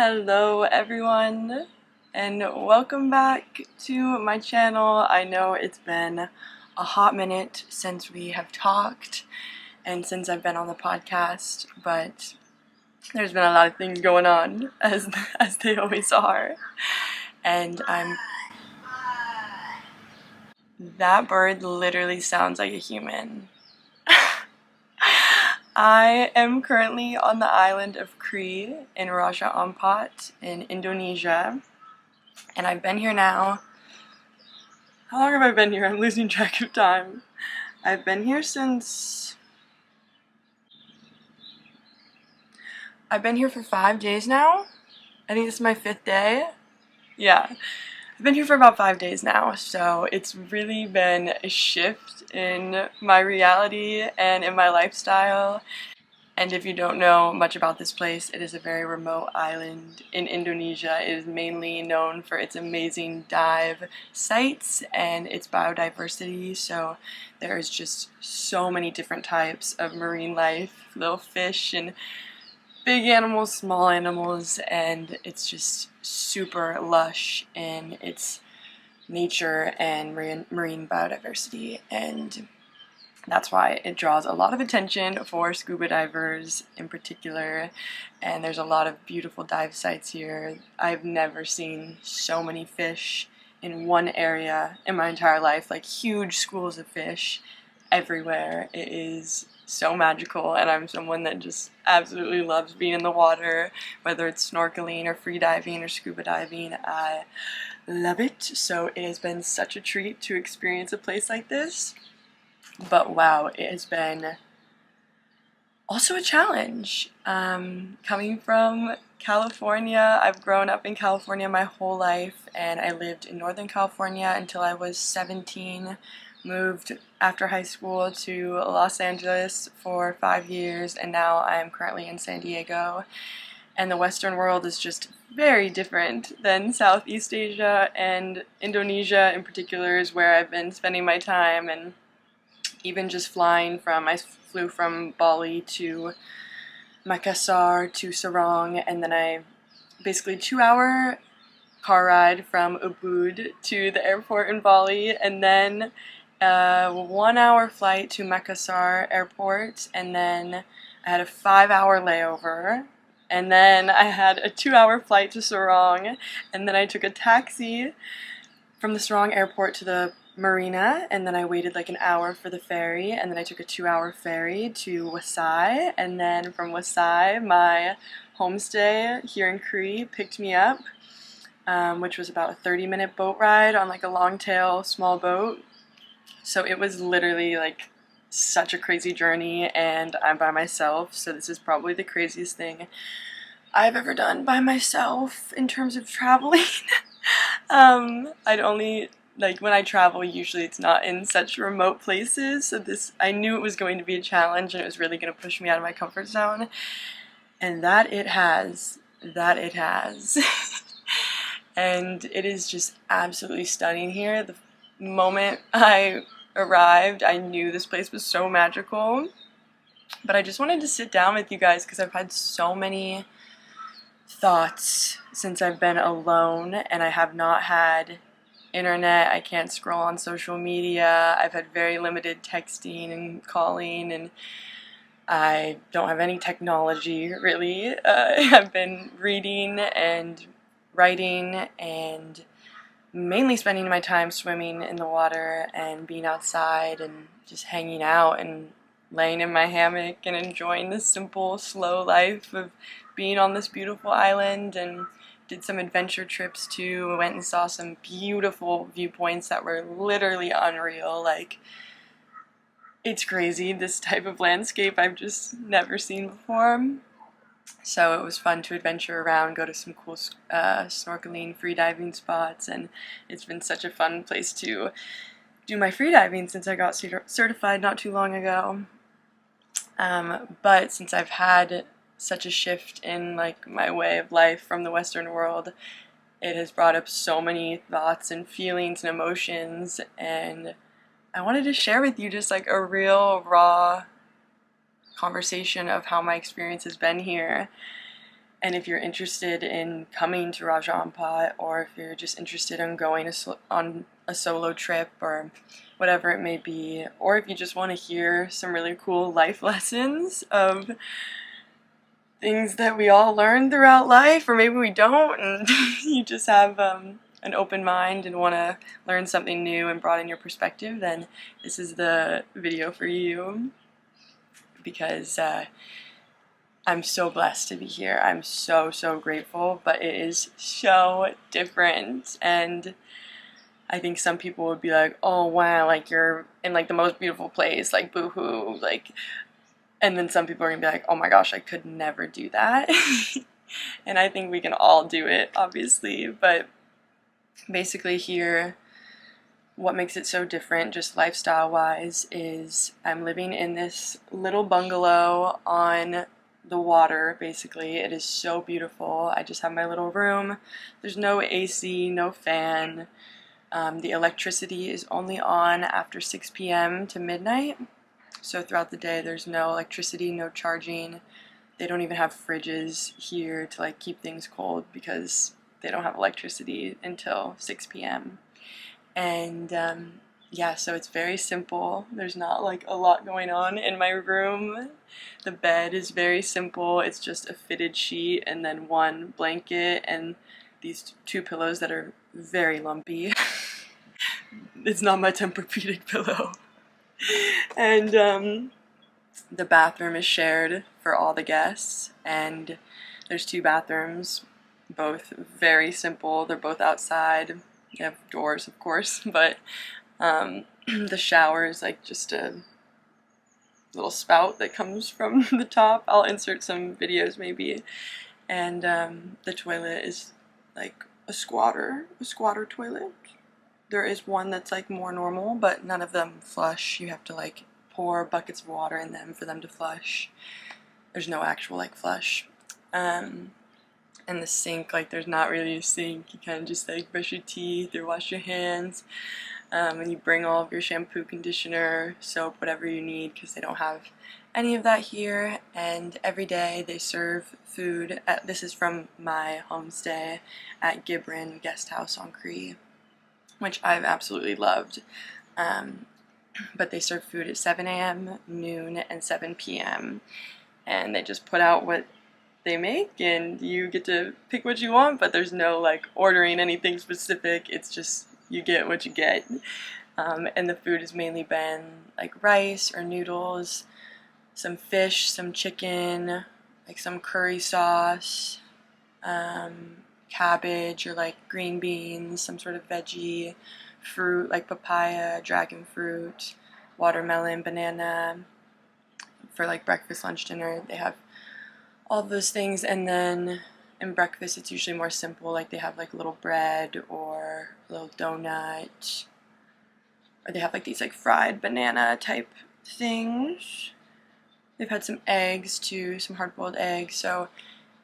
Hello everyone, and welcome back to my channel. I know it's been a hot minute since we have talked and since I've been on the podcast, but there's been a lot of things going on, as they always are, and that bird literally sounds like a human. I am currently on the island of Kri in Raja Ampat in Indonesia, and I've been here now. How long have I been here? I'm losing track of time. I've been here for 5 days now. I think this is my 5th day. Yeah, I've been here for about 5 days now, so it's really been a shift in my reality and in my lifestyle. And if you don't know much about this place, it is a very remote island in Indonesia. It is mainly known for its amazing dive sites and its biodiversity, so there is just so many different types of marine life, little fish and big animals, small animals, and it's just super lush in its nature and marine biodiversity, and that's why it draws a lot of attention for scuba divers in particular, and there's a lot of beautiful dive sites here. I've never seen so many fish in one area in my entire life, like huge schools of fish everywhere. It is so magical, and I'm someone that just absolutely loves being in the water, whether it's snorkeling or free diving or scuba diving. I love it, so it has been such a treat to experience a place like this. But wow, it has been also a challenge. Coming from California, I've grown up in California my whole life, and I lived in Northern California until I was 17. Moved after high school to Los Angeles for 5 years, and now I am currently in San Diego. And the Western world is just very different than Southeast Asia, and Indonesia in particular is where I've been spending my time. And even just flying I flew from Bali to Makassar to Sorong, and then I basically 2-hour car ride from Ubud to the airport in Bali, and then a 1-hour flight to Makassar airport, and then I had a 5-hour layover, and then I had a 2-hour flight to Sorong, and then I took a taxi from the Sorong airport to the marina, and then I waited like an hour for the ferry, and then I took a 2-hour ferry to Wasai, and then from Wasai my homestay here in Kri picked me up, which was about a 30-minute boat ride on like a long tail small boat. So it was literally like such a crazy journey, and I'm by myself, so this is probably the craziest thing I've ever done by myself in terms of traveling. I'd only, like, when I travel, usually it's not in such remote places, so I knew it was going to be a challenge, and it was really going to push me out of my comfort zone, and that it has. And it is just absolutely stunning here. The moment I arrived, I knew this place was so magical, but I just wanted to sit down with you guys because I've had so many thoughts since I've been alone, and I have not had internet. I can't scroll on social media. I've had very limited texting and calling, and I don't have any technology really. I've been reading and writing and mainly spending my time swimming in the water and being outside and just hanging out and laying in my hammock and enjoying the simple, slow life of being on this beautiful island, and did some adventure trips too. Went and saw some beautiful viewpoints that were literally unreal. Like, it's crazy, this type of landscape I've just never seen before. So it was fun to adventure around, go to some cool snorkeling, free diving spots, and it's been such a fun place to do my free diving since I got certified not too long ago. But since I've had such a shift in like my way of life from the Western world, it has brought up so many thoughts and feelings and emotions, and I wanted to share with you just like a real raw conversation of how my experience has been here. And if you're interested in coming to Raja Ampat, or if you're just interested in going on a solo trip or whatever it may be, or if you just want to hear some really cool life lessons of things that we all learn throughout life, or maybe we don't, and you just have an open mind and want to learn something new and broaden your perspective, then this is the video for you, because I'm so blessed to be here. I'm so grateful, but it is so different. And I think some people would be like, oh wow, like you're in like the most beautiful place, like boohoo, like, and then some people are gonna be like, oh my gosh, I could never do that. And I think we can all do it, obviously, but basically here, what makes it so different, just lifestyle wise, is I'm living in this little bungalow on the water. Basically, it is so beautiful. I just have my little room. There's no AC, no fan. The electricity is only on after 6 p.m. to midnight, so throughout the day there's no electricity, no charging. They don't even have fridges here to like keep things cold because they don't have electricity until 6 p.m. And yeah, so it's very simple. There's not like a lot going on in my room. The bed is very simple. It's just a fitted sheet and then one blanket and these two pillows that are very lumpy. It's not my Tempur-Pedic pillow. And the bathroom is shared for all the guests, and there's 2 bathrooms, both very simple. They're both outside. You have doors, of course, but the shower is like just a little spout that comes from the top. I'll insert some videos maybe. And the toilet is like a squatter toilet. There is one that's like more normal, but none of them flush. You have to like pour buckets of water in them for them to flush. There's no actual like flush. And the sink, like there's not really a sink. You kind of just like brush your teeth or wash your hands. And you bring all of your shampoo, conditioner, soap, whatever you need, because they don't have any of that here. And every day they serve food. This is from my homestay at Gibran Guest House on Cree, which I've absolutely loved. But they serve food at 7 a.m., noon, and 7 p.m. And they just put out what they make, and you get to pick what you want, but there's no like ordering anything specific. It's just you get what you get. And the food has mainly been like rice or noodles, some fish, some chicken, like some curry sauce, cabbage or like green beans, some sort of veggie, fruit like papaya, dragon fruit, watermelon, banana. For like breakfast, lunch, dinner, they have all those things. And then in breakfast it's usually more simple, like they have like a little bread or a little donut, or they have like these like fried banana type things. They've had some eggs too, some hard-boiled eggs. So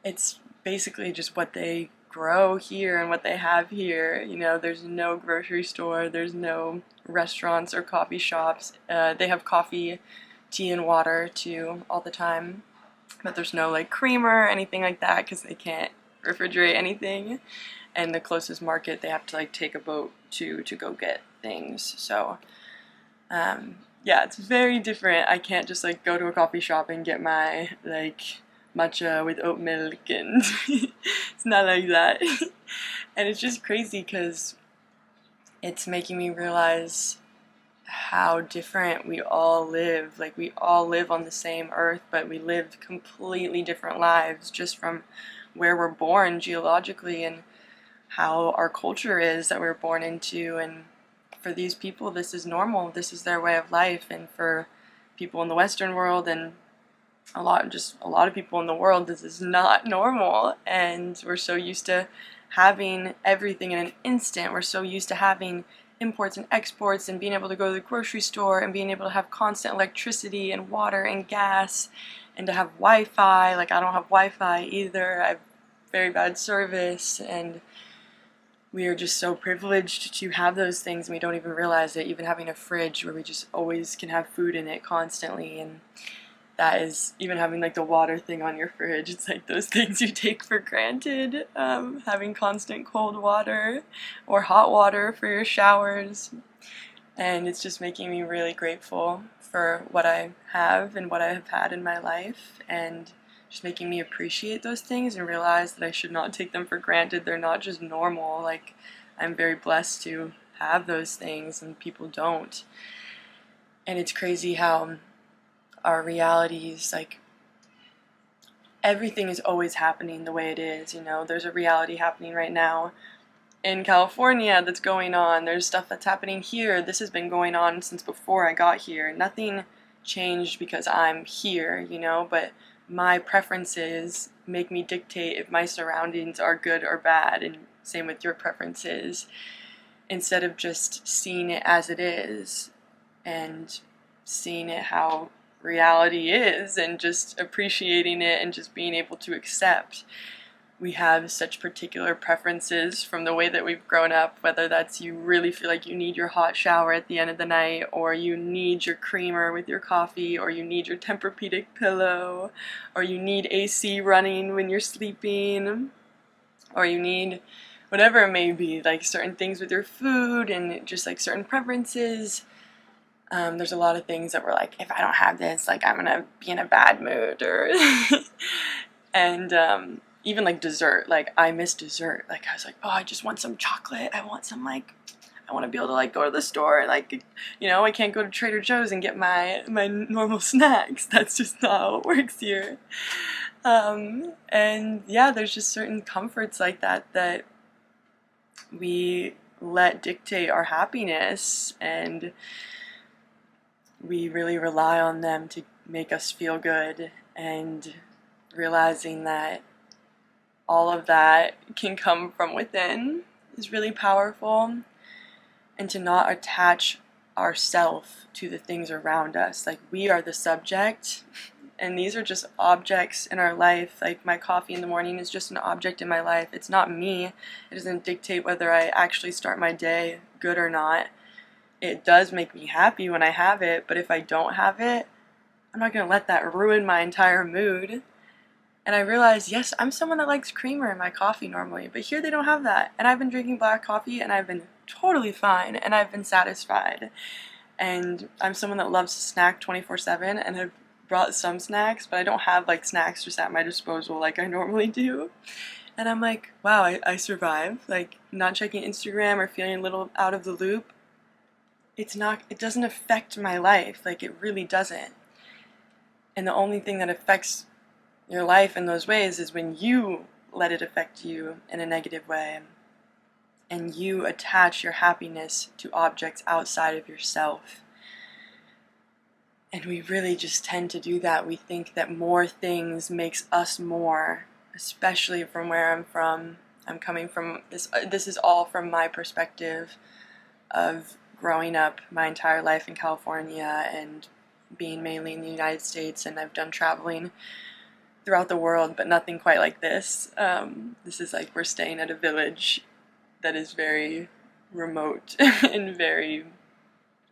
it's basically just what they grow here and what they have here. You know, there's no grocery store, there's no restaurants or coffee shops. They have coffee, tea, and water too all the time, but there's no like creamer or anything like that because they can't refrigerate anything. And the closest market, they have to like take a boat to go get things. So yeah, it's very different. I can't just like go to a coffee shop and get my like matcha with oat milk, and it's not like that. And it's just crazy because it's making me realize how different we all live. Like we all live on the same earth, but we live completely different lives just from where we're born geologically and how our culture is that we're born into. And for these people, this is normal. This is their way of life. And for people in the Western world and a lot of people in the world, this is not normal. And we're so used to having everything in an instant. We're so used to having imports and exports and being able to go to the grocery store and being able to have constant electricity and water and gas and to have Wi-Fi. Like I don't have Wi-Fi either. I have very bad service, and we are just so privileged to have those things, and we don't even realize it. Even having a fridge where we just always can have food in it constantly. And that is even having like the water thing on your fridge. It's like those things you take for granted, having constant cold water or hot water for your showers. And it's just making me really grateful for what I have and what I have had in my life, and just making me appreciate those things and realize that I should not take them for granted. They're not just normal. Like, I'm very blessed to have those things and people don't. And it's crazy how our realities, like, everything is always happening the way it is, you know. There's a reality happening right now in California that's going on. There's stuff that's happening here. This has been going on since before I got here. Nothing changed because I'm here, you know, but my preferences make me dictate if my surroundings are good or bad, and same with your preferences, instead of just seeing it as it is and seeing it how reality is and just appreciating it and just being able to accept. We have such particular preferences from the way that we've grown up, whether that's you really feel like you need your hot shower at the end of the night, or you need your creamer with your coffee, or you need your Tempur-Pedic pillow, or you need AC running when you're sleeping, or you need whatever it may be, like certain things with your food and just like certain preferences. There's a lot of things that we're like, if I don't have this, like I'm gonna be in a bad mood, or and even like dessert, like I miss dessert. Like I was like, oh, I just want some chocolate. I want some, like, I want to be able to like go to the store and like, you know, I can't go to Trader Joe's and get my normal snacks. That's just not how it works here. And yeah, there's just certain comforts like that we let dictate our happiness, and we really rely on them to make us feel good, and realizing that all of that can come from within is really powerful. And to not attach ourself to the things around us. Like, we are the subject, and these are just objects in our life. Like, my coffee in the morning is just an object in my life. It's not me. It doesn't dictate whether I actually start my day good or not. It does make me happy when I have it, but if I don't have it, I'm not going to let that ruin my entire mood. And I realized, yes, I'm someone that likes creamer in my coffee normally, but here they don't have that. And I've been drinking black coffee, and I've been totally fine, and I've been satisfied. And I'm someone that loves to snack 24/7, and I've brought some snacks, but I don't have like snacks just at my disposal like I normally do. And I'm like, wow, I survive. Like, not checking Instagram or feeling a little out of the loop. It doesn't affect my life. Like, it really doesn't. And the only thing that affects your life in those ways is when you let it affect you in a negative way, and you attach your happiness to objects outside of yourself. And we really just tend to do that. We think that more things makes us more, especially from where I'm from. I'm coming from this is all from my perspective of growing up my entire life in California and being mainly in the United States, and I've done traveling throughout the world, but nothing quite like this. This is like we're staying at a village that is very remote and very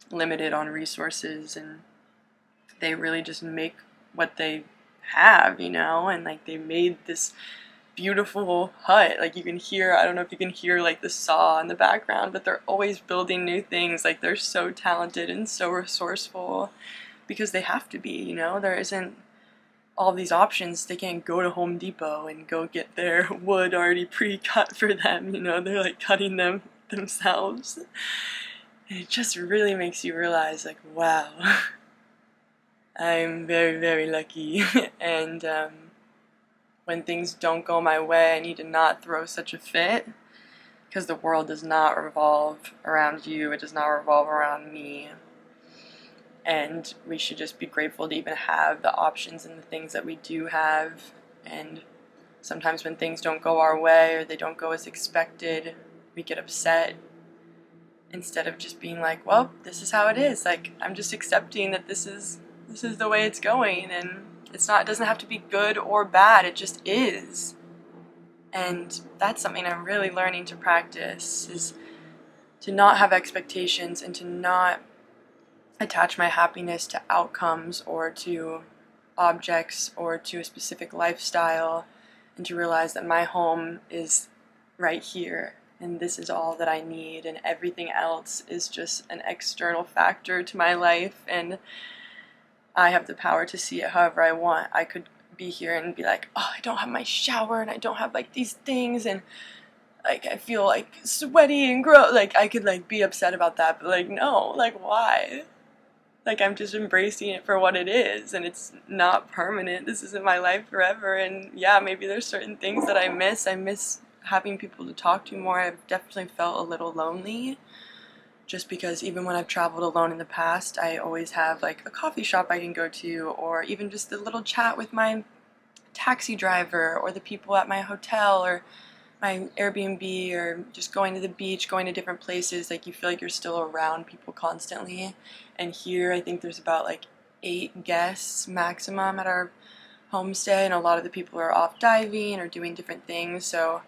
limited on resources, and they really just make what they have, you know, and like they made this beautiful hut. Like, you can hear, I don't know if you can hear like the saw in the background, but they're always building new things. Like, they're so talented and so resourceful because they have to be, you know. There isn't all these options. They can't go to Home Depot and go get their wood already pre-cut for them, you know. They're like cutting them themselves. And it just really makes you realize, like, wow, I'm very, very lucky. And when things don't go my way, I need to not throw such a fit, because the world does not revolve around you. It does not revolve around me. And we should just be grateful to even have the options and the things that we do have. And sometimes when things don't go our way or they don't go as expected, we get upset, instead of just being like, well, this is how it is. Like, I'm just accepting that this is the way it's going, and it doesn't have to be good or bad. It just is. And that's something I'm really learning to practice, is to not have expectations and to not attach my happiness to outcomes or to objects or to a specific lifestyle, and to realize that my home is right here and this is all that I need, and everything else is just an external factor to my life, and I have the power to see it however I want. I could be here and be like, oh, I don't have my shower and I don't have like these things, and like I feel like sweaty and gross. Like I could like be upset about that, but like no, like why? Like I'm just embracing it for what it is, and it's not permanent. This isn't my life forever, and yeah, maybe there's certain things that I miss. I miss having people to talk to more. I've definitely felt a little lonely, just because even when I've traveled alone in the past, I always have like a coffee shop I can go to, or even just a little chat with my taxi driver, or the people at my hotel, or my Airbnb, or just going to the beach, going to different places. Like you feel like you're still around people constantly. And here I think there's about like 8 guests maximum at our homestay, and a lot of the people are off diving or doing different things, so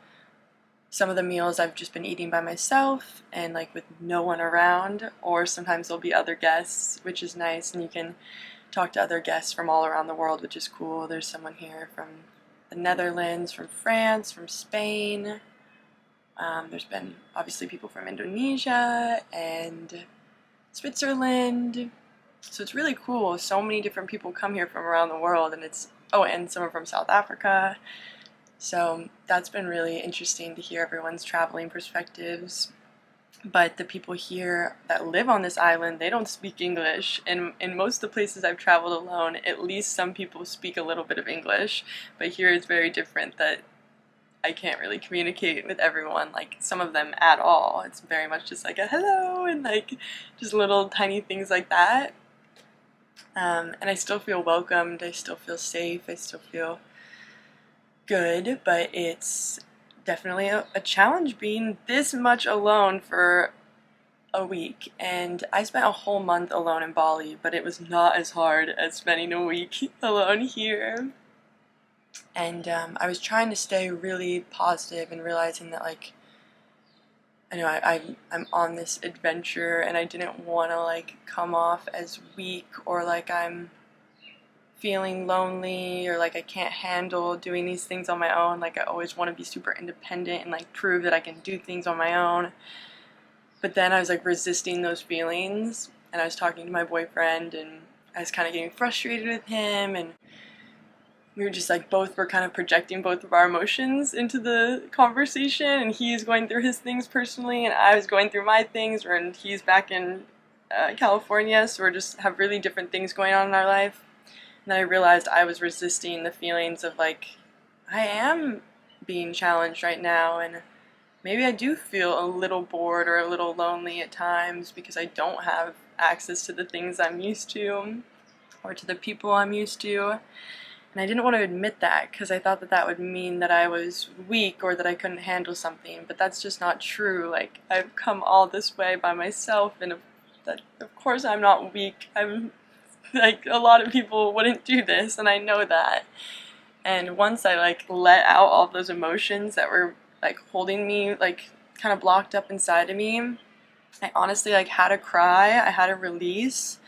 some of the meals I've just been eating by myself and like with no one around, or sometimes there'll be other guests, which is nice, and you can talk to other guests from all around the world, which is cool. There's someone here from the Netherlands, from France, from Spain. There's been obviously people from Indonesia and Switzerland. So it's really cool. So many different people come here from around the world, and and some are from South Africa. So that's been really interesting to hear everyone's traveling perspectives. But the people here that live on this island, they don't speak English. And in most of the places I've traveled alone, at least some people speak a little bit of English. But here it's very different, that I can't really communicate with everyone, like some of them at all. It's very much just like a hello and like just little tiny things like that. And I still feel welcomed, I still feel safe, I still feel good, but it's definitely a challenge being this much alone for a week. And I spent a whole month alone in Bali, but it was not as hard as spending a week alone here. And I was trying to stay really positive and realizing that like I know I'm on this adventure, and I didn't want to like come off as weak or like I'm feeling lonely or like I can't handle doing these things on my own. Like I always want to be super independent and like prove that I can do things on my own. But then I was like resisting those feelings, and I was talking to my boyfriend, and I was kind of getting frustrated with him, and we were just like both were kind of projecting both of our emotions into the conversation, and he's going through his things personally and I was going through my things, and he's back in California, so we're just have really different things going on in our life. And then I realized I was resisting the feelings of like I am being challenged right now, and maybe I do feel a little bored or a little lonely at times because I don't have access to the things I'm used to or to the people I'm used to. And I didn't want to admit that because I thought that that would mean that I was weak or that I couldn't handle something, but that's just not true. Like, I've come all this way by myself, and of course I'm not weak. I'm like, a lot of people wouldn't do this, and I know that. And once I like let out all those emotions that were like holding me like kind of blocked up inside of me, I honestly like had a cry, I had a release.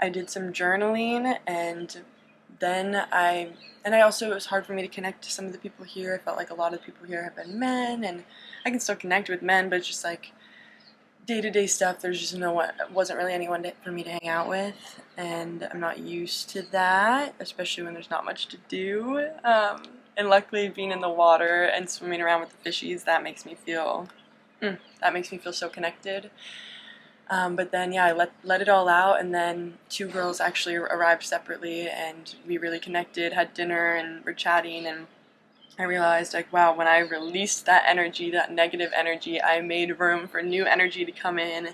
I did some journaling, and then I also, it was hard for me to connect to some of the people here. I felt like a lot of the people here have been men, and I can still connect with men, but it's just like day-to-day stuff, there's just wasn't really anyone for me to hang out with, and I'm not used to that, especially when there's not much to do. And luckily being in the water and swimming around with the fishies, that makes me feel so connected. But then, yeah, I let it all out, and then 2 girls actually arrived separately, and we really connected, had dinner, and were chatting, and I realized, like, wow, when I released that energy, that negative energy, I made room for new energy to come in,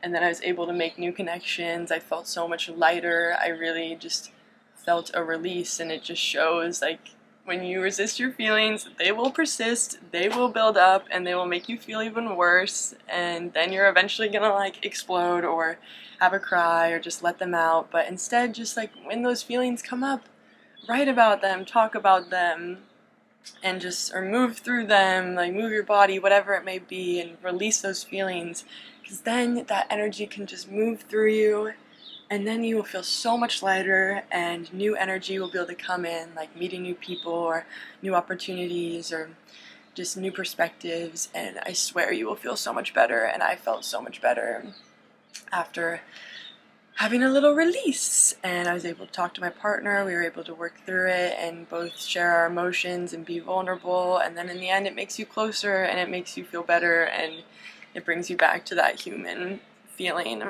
and then I was able to make new connections. I felt so much lighter. I really just felt a release, and it just shows, like, when you resist your feelings, they will persist, they will build up, and they will make you feel even worse, and then you're eventually gonna like explode or have a cry or just let them out. But instead, just like when those feelings come up, write about them, talk about them, and just, or move through them, like move your body, whatever it may be, and release those feelings, because then that energy can just move through you And then you will feel so much lighter, and new energy will be able to come in, like meeting new people or new opportunities or just new perspectives, and I swear you will feel so much better. And I felt so much better after having a little release, and I was able to talk to my partner. We were able to work through it and both share our emotions and be vulnerable, and then in the end it makes you closer and it makes you feel better and it brings you back to that human feeling.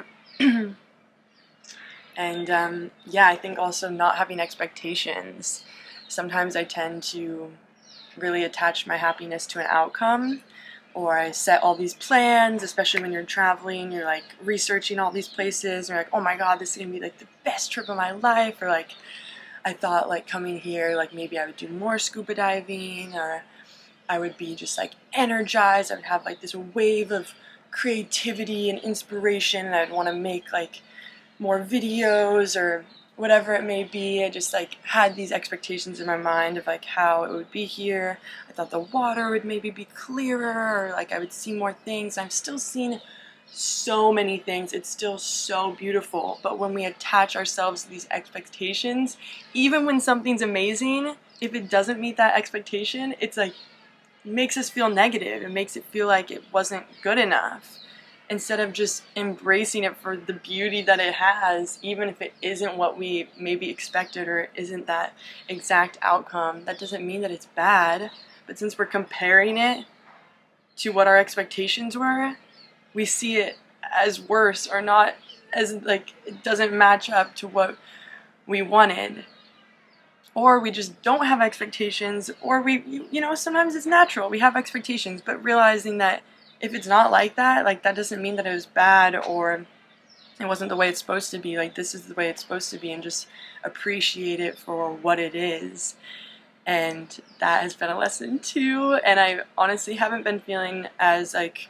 And yeah, I think also not having expectations. Sometimes I tend to really attach my happiness to an outcome, or I set all these plans, especially when you're traveling, you're like researching all these places, and you're like, oh my god, this is gonna be like the best trip of my life, or like, I thought like coming here, like maybe I would do more scuba diving, or I would be just like energized, I would have like this wave of creativity and inspiration, and I'd want to make like more videos or whatever it may be. I just like had these expectations in my mind of like how it would be here. I thought the water would maybe be clearer, or like I would see more things. I'm still seeing so many things. It's still so beautiful. But when we attach ourselves to these expectations, even when something's amazing, if it doesn't meet that expectation, it's like makes us feel negative. It makes it feel like it wasn't good enough, instead of just embracing it for the beauty that it has. Even if it isn't what we maybe expected or isn't that exact outcome, that doesn't mean that it's bad. But since we're comparing it to what our expectations were, we see it as worse, or not as like it doesn't match up to what we wanted. Or we just don't have expectations, or we, you know, sometimes it's natural, we have expectations, but realizing that if it's not like that doesn't mean that it was bad or it wasn't the way it's supposed to be. Like, this is the way it's supposed to be, and just appreciate it for what it is. And that has been a lesson too, and I honestly haven't been feeling as like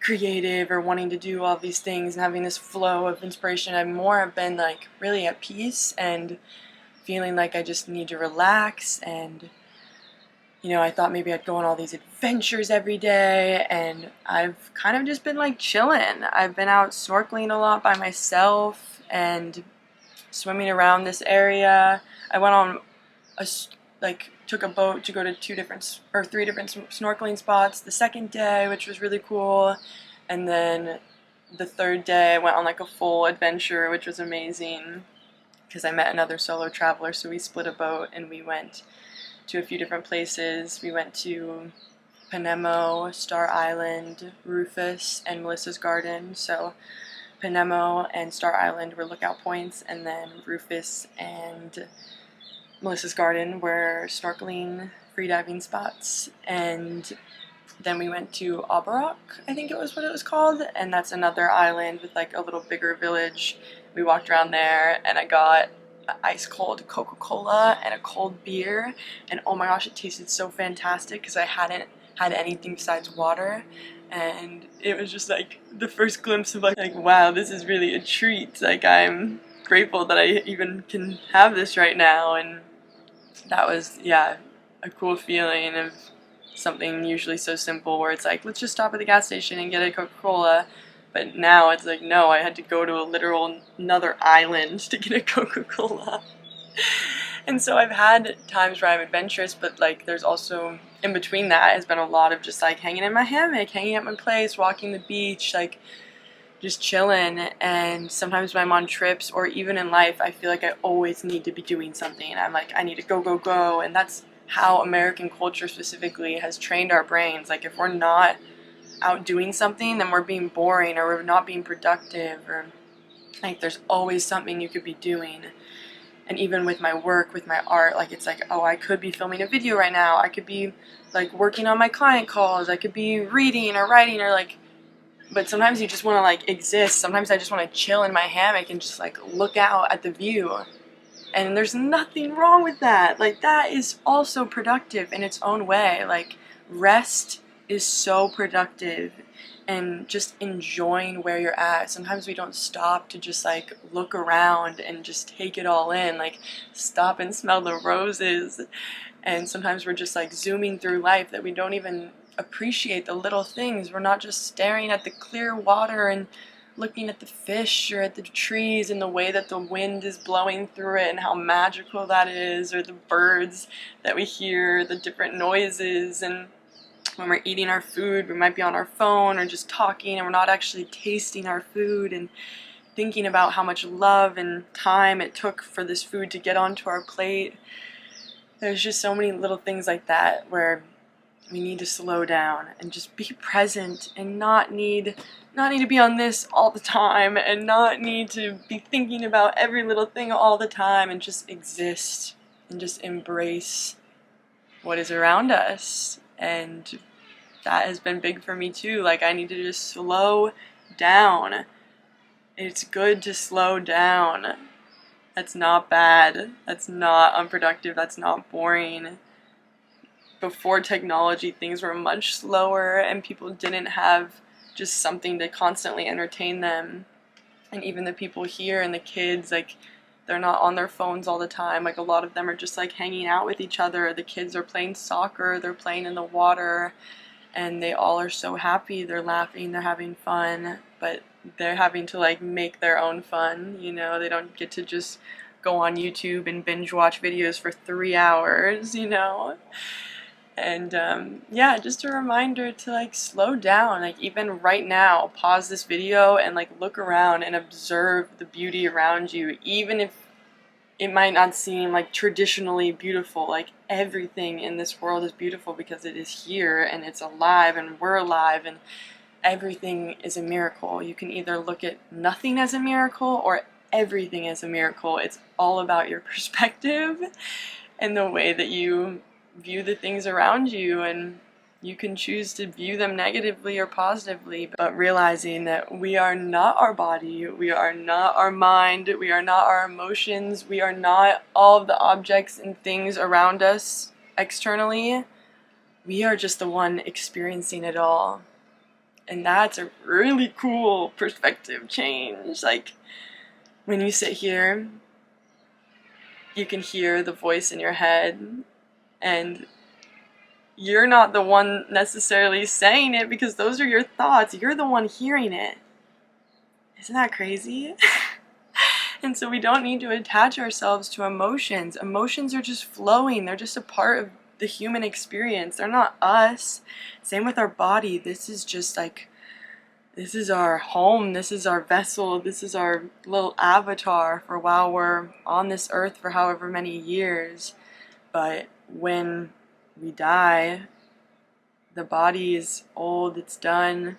creative or wanting to do all these things and having this flow of inspiration. I've more been like really at peace and feeling like I just need to relax. And you know, I thought maybe I'd go on all these adventures every day, and I've kind of just been like chilling. I've been out snorkeling a lot by myself and swimming around this area. I went on took a boat to go to 3 different snorkeling spots the second day, which was really cool. And then the third day I went on like a full adventure, which was amazing because I met another solo traveler, so we split a boat and we went to a few different places. We went to Panemo, Star Island, Rufus, and Melissa's Garden. So Panemo and Star Island were lookout points, and then Rufus and Melissa's Garden were snorkeling, freediving spots. And then we went to Aberok, I think it was what it was called, and that's another island with like a little bigger village. We walked around there, and I got an ice cold Coca-Cola and a cold beer, and oh my gosh, it tasted so fantastic because I hadn't had anything besides water. And it was just like the first glimpse of like wow, this is really a treat. Like, I'm grateful that I even can have this right now. And that was, yeah, a cool feeling of something usually so simple where it's like, let's just stop at the gas station and get a Coca-Cola. But now it's like, no, I had to go to a literal another island to get a Coca-Cola. And so I've had times where I'm adventurous, but like there's also, in between that, has been a lot of just like hanging in my hammock, hanging at my place, walking the beach, like just chilling. And sometimes when I'm on trips or even in life, I feel like I always need to be doing something. I'm like, I need to go, go, go. And that's how American culture specifically has trained our brains. Like, if we're not out doing something, then we're being boring, or we're not being productive, or like there's always something you could be doing. And even with my work, with my art, like it's like, oh, I could be filming a video right now, I could be like working on my client calls, I could be reading or writing, or like, but sometimes you just want to like exist. Sometimes I just want to chill in my hammock and just like look out at the view. And there's nothing wrong with that. Like, that is also productive in its own way. Like, rest is so productive, and just enjoying where you're at. Sometimes we don't stop to just like look around and just take it all in, like stop and smell the roses. And sometimes we're just like zooming through life that we don't even appreciate the little things. We're not just staring at the clear water and looking at the fish or at the trees and the way that the wind is blowing through it and how magical that is, or the birds that we hear, the different noises. And when we're eating our food, we might be on our phone or just talking and we're not actually tasting our food and thinking about how much love and time it took for this food to get onto our plate. There's just so many little things like that where we need to slow down and just be present and not need to be on this all the time and not need to be thinking about every little thing all the time, and just exist and just embrace what is around us. And that has been big for me too. Like, I need to just slow down. It's good to slow down. That's not bad. That's not unproductive. That's not boring. Before technology, things were much slower and people didn't have just something to constantly entertain them. And even the people here and the kids, like, they're not on their phones all the time. Like, a lot of them are just like hanging out with each other. The kids are playing soccer, they're playing in the water, and they all are so happy. They're laughing, they're having fun, but they're having to like make their own fun, you know. They don't get to just go on YouTube and binge watch videos for 3 hours, you know. And yeah, just a reminder to like slow down. Like, even right now, pause this video and like look around and observe the beauty around you, even if it might not seem like traditionally beautiful. Like, everything in this world is beautiful because it is here and it's alive and we're alive, and everything is a miracle. You can either look at nothing as a miracle or everything as a miracle. It's all about your perspective and the way that you view the things around you, and you can choose to view them negatively or positively, but realizing that we are not our body, we are not our mind, we are not our emotions, we are not all of the objects and things around us externally. We are just the one experiencing it all. And that's a really cool perspective change. Like, when you sit here, you can hear the voice in your head, and you're not the one necessarily saying it because those are your thoughts. You're the one hearing it. Isn't that crazy? And so we don't need to attach ourselves to emotions. Emotions are just flowing. They're just a part of the human experience. They're not us. Same with our body. This is just like, this is our home. This is our vessel. This is our little avatar for while we're on this earth for however many years. But when we die, the body is old, it's done,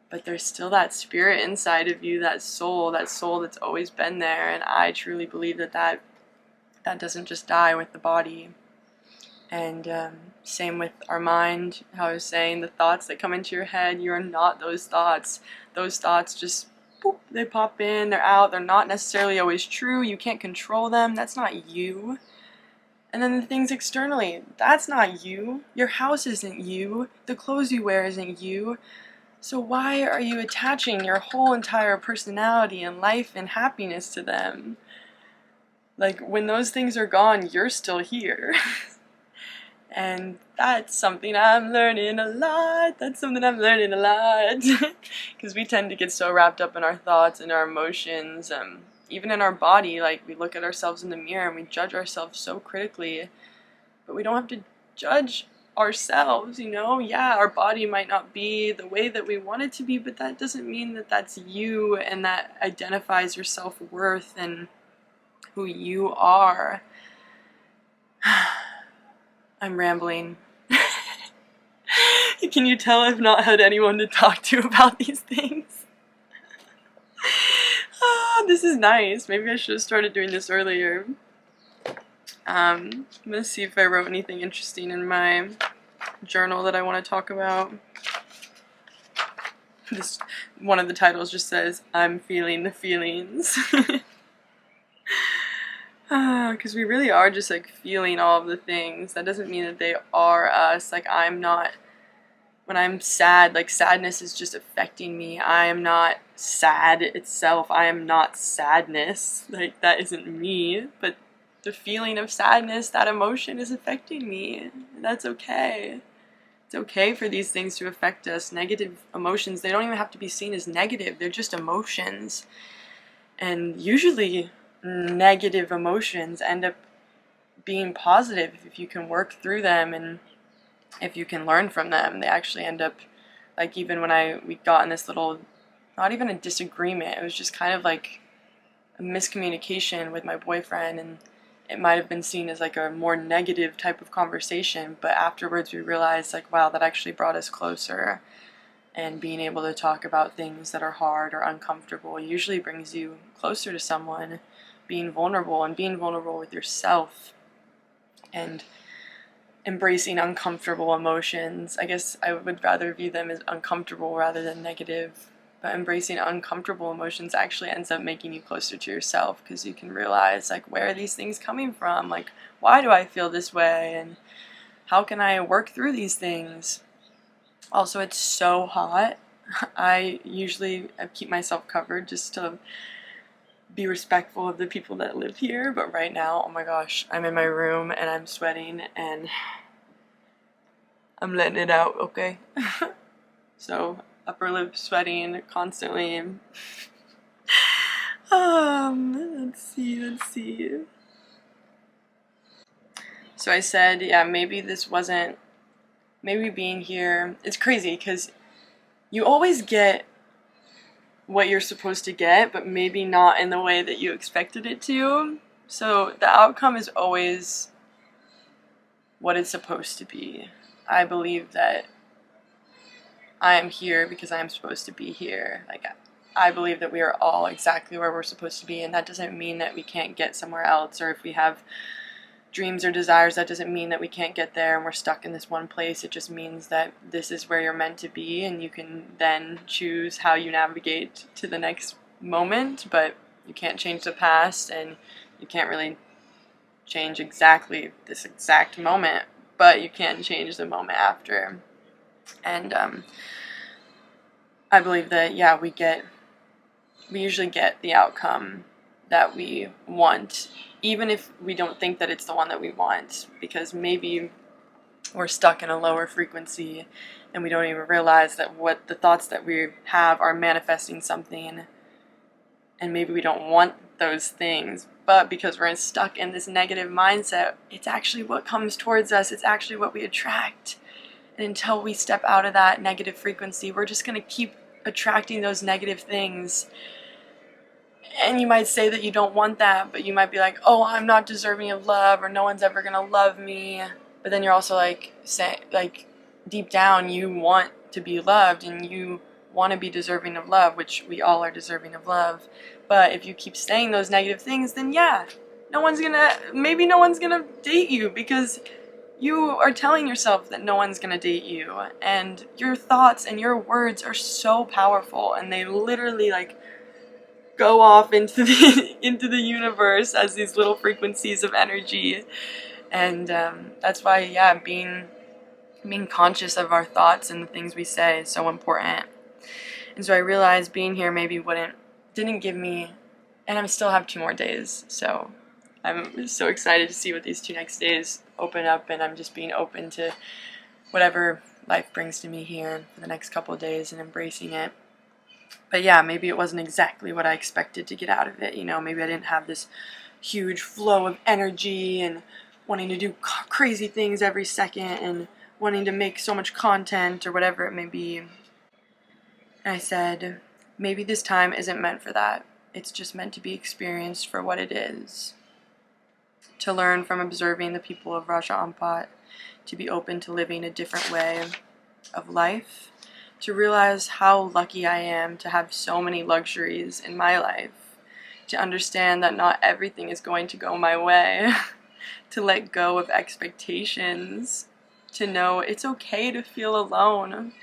but there's still that spirit inside of you, that soul that's always been there. And I truly believe that doesn't just die with the body. And same with our mind, how I was saying, the thoughts that come into your head, you are not those thoughts. Those thoughts just, boop, they pop in, they're out, they're not necessarily always true, you can't control them, that's not you. And then the things externally, that's not you. Your house isn't you. The clothes you wear isn't you. So why are you attaching your whole entire personality and life and happiness to them? Like, when those things are gone, you're still here. And that's something I'm learning a lot. Because we tend to get so wrapped up in our thoughts and our emotions. Even in our body, like, we look at ourselves in the mirror and we judge ourselves so critically, but we don't have to judge ourselves, you know? Yeah, our body might not be the way that we want it to be, but that doesn't mean that that's you and that identifies your self-worth and who you are. I'm rambling. Can you tell I've not had anyone to talk to about these things? This is nice. Maybe I should have started doing this earlier. I'm gonna see if I wrote anything interesting in my journal that I want to talk about. This one of the titles just says, "I'm feeling the feelings." Because we really are just like feeling all of the things. That doesn't mean that they are us. Like, I'm not, when I'm sad, like, sadness is just affecting me. I am not sad itself. I am not sadness. Like, that isn't me. But the feeling of sadness, that emotion is affecting me. That's okay. It's okay for these things to affect us. Negative emotions, they don't even have to be seen as negative. They're just emotions. And usually negative emotions end up being positive if you can work through them and if you can learn from them. They actually end up, like, even when we got in this little, not even a disagreement, it was just kind of like a miscommunication with my boyfriend, and it might have been seen as like a more negative type of conversation, but afterwards we realized, like, wow, that actually brought us closer. And being able to talk about things that are hard or uncomfortable usually brings you closer to someone. Being vulnerable with yourself and embracing uncomfortable emotions. I guess I would rather view them as uncomfortable rather than negative. But embracing uncomfortable emotions actually ends up making you closer to yourself, because you can realize, like, where are these things coming from? Like, why do I feel this way? And how can I work through these things? Also, it's so hot. I keep myself covered just to be respectful of the people that live here. But right now, oh my gosh, I'm in my room and I'm sweating and I'm letting it out, okay? So, upper lip sweating constantly. Let's see. So I said, yeah, maybe being here, it's crazy because you always get what you're supposed to get, but maybe not in the way that you expected it to. So the outcome is always what it's supposed to be. I believe that I am here because I am supposed to be here. Like, I believe that we are all exactly where we're supposed to be, and that doesn't mean that we can't get somewhere else, or if we have dreams or desires, that doesn't mean that we can't get there and we're stuck in this one place. It just means that this is where you're meant to be, and you can then choose how you navigate to the next moment. But you can't change the past, and you can't really change exactly this exact moment, but you can change the moment after. And I believe that, yeah, we usually get the outcome that we want, even if we don't think that it's the one that we want, because maybe we're stuck in a lower frequency and we don't even realize that what the thoughts that we have are manifesting something, and maybe we don't want those things, but because we're stuck in this negative mindset, it's actually what comes towards us, it's actually what we attract. And until we step out of that negative frequency, we're just going to keep attracting those negative things. And you might say that you don't want that, but you might be like, oh, I'm not deserving of love, or no one's ever going to love me. But then you're also like deep down, you want to be loved and you want to be deserving of love, which we all are deserving of love. But if you keep saying those negative things, then yeah, maybe no one's gonna date you, because you are telling yourself that no one's gonna date you. And your thoughts and your words are so powerful, and they literally go off into the universe as these little frequencies of energy. And that's why, yeah, being conscious of our thoughts and the things we say is so important. And so I realized being here maybe didn't give me, and I still have 2 more days, so I'm so excited to see what these 2 next days open up, and I'm just being open to whatever life brings to me here for the next couple of days and embracing it. But yeah, maybe it wasn't exactly what I expected to get out of it, maybe I didn't have this huge flow of energy and wanting to do crazy things every second and wanting to make so much content or whatever it may be. And I said, maybe this time isn't meant for that. It's just meant to be experienced for what it is. To learn from observing the people of Raja Ampat, to be open to living a different way of life, to realize how lucky I am to have so many luxuries in my life, to understand that not everything is going to go my way, to let go of expectations, to know it's okay to feel alone.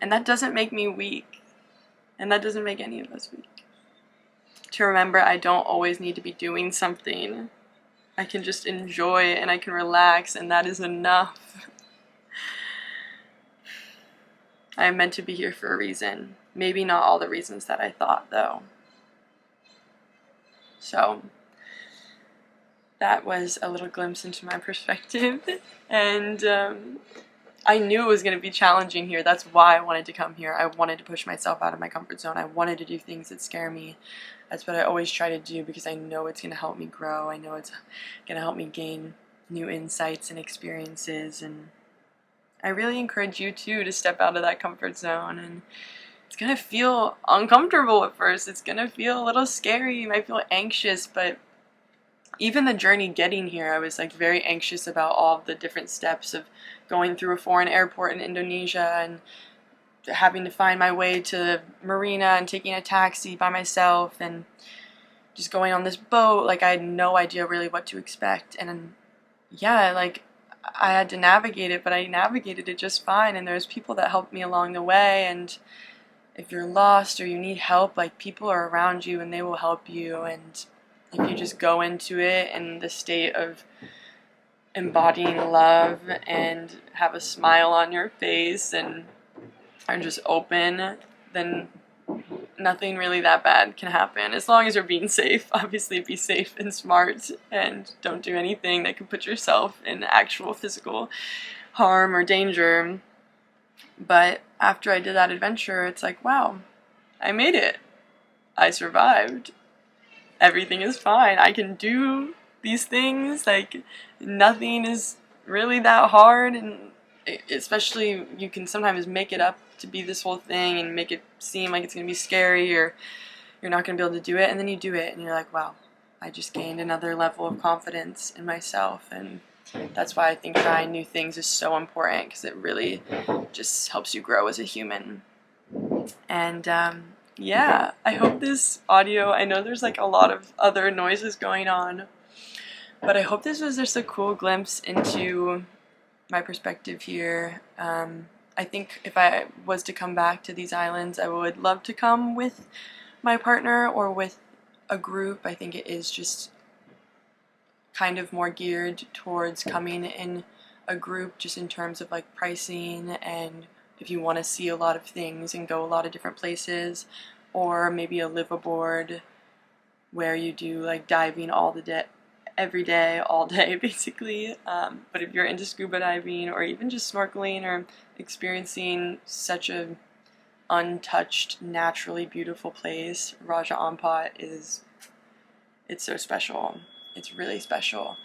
And that doesn't make me weak, and that doesn't make any of us weak. To remember I don't always need to be doing something. I can just enjoy and I can relax, and that is enough. I am meant to be here for a reason. Maybe not all the reasons that I thought, though. So that was a little glimpse into my perspective, and I knew it was going to be challenging here. That's why I wanted to come here. I wanted to push myself out of my comfort zone. I wanted to do things that scare me. That's what I always try to do because I know it's going to help me grow. I know it's going to help me gain new insights and experiences. And I really encourage you too to step out of that comfort zone. And it's going to feel uncomfortable at first. It's going to feel a little scary. You might feel anxious, but even the journey getting here, I was like very anxious about all the different steps of going through a foreign airport in Indonesia and having to find my way to the marina and taking a taxi by myself and just going on this boat. Like, I had no idea really what to expect. And yeah, like, I had to navigate it, but I navigated it just fine. And there's people that helped me along the way. And if you're lost or you need help, like, people are around you and they will help you. And if you just go into it in the state of embodying love and have a smile on your face and are just open, then nothing really that bad can happen. As long as you're being safe. Obviously, be safe and smart and don't do anything that could put yourself in actual physical harm or danger. But after I did that adventure, it's like, wow, I made it. I survived. Everything is fine. I can do these things. Like, nothing is really that hard, and especially you can sometimes make it up to be this whole thing and make it seem like it's going to be scary or you're not going to be able to do it, and then you do it and you're like, wow, I just gained another level of confidence in myself. And that's why I think trying new things is so important, because it really just helps you grow as a human. And yeah, I hope this audio, I know there's like a lot of other noises going on, but I hope this was just a cool glimpse into my perspective here. I think if I was to come back to these islands, I would love to come with my partner or with a group. I think it is just kind of more geared towards coming in a group, just in terms of like pricing, and if you want to see a lot of things and go a lot of different places, or maybe a live aboard where you do like diving all the day, every day, all day basically. But if you're into scuba diving or even just snorkeling or experiencing such a untouched, naturally beautiful place, Raja Ampat it's so special. It's really special.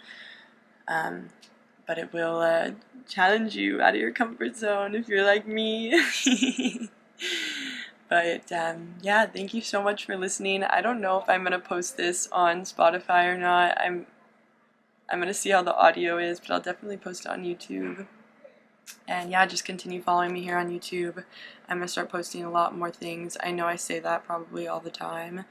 But it will challenge you out of your comfort zone if you're like me. But yeah, thank you so much for listening. I don't know if I'm going to post this on Spotify or not. I'm going to see how the audio is, but I'll definitely post it on YouTube. And yeah, just continue following me here on YouTube. I'm going to start posting a lot more things. I know I say that probably all the time,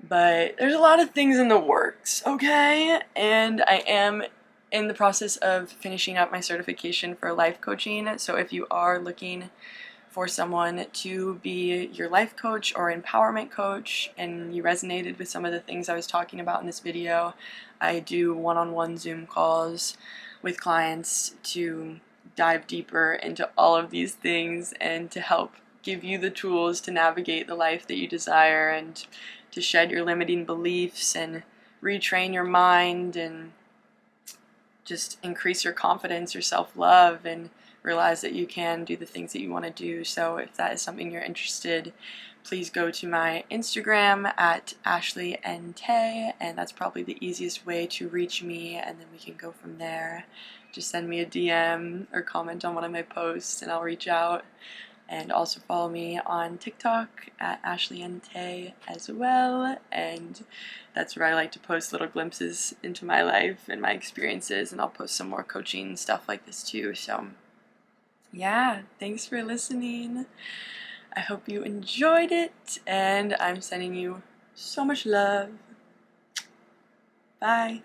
but there's a lot of things in the works, okay? And I am in the process of finishing up my certification for life coaching. So if you are looking for someone to be your life coach or empowerment coach and you resonated with some of the things I was talking about in this video, I do one-on-one Zoom calls with clients to dive deeper into all of these things and to help give you the tools to navigate the life that you desire and to shed your limiting beliefs and retrain your mind and just increase your confidence, your self-love, and realize that you can do the things that you want to do. So if that is something you're interested, please go to my Instagram at AshleyNTay, and that's probably the easiest way to reach me, and then we can go from there. Just send me a DM or comment on one of my posts and I'll reach out. And also follow me on TikTok at AshleyNTay as well, and that's where I like to post little glimpses into my life and my experiences, and I'll post some more coaching stuff like this too. So yeah, thanks for listening. I hope you enjoyed it, and I'm sending you so much love. Bye.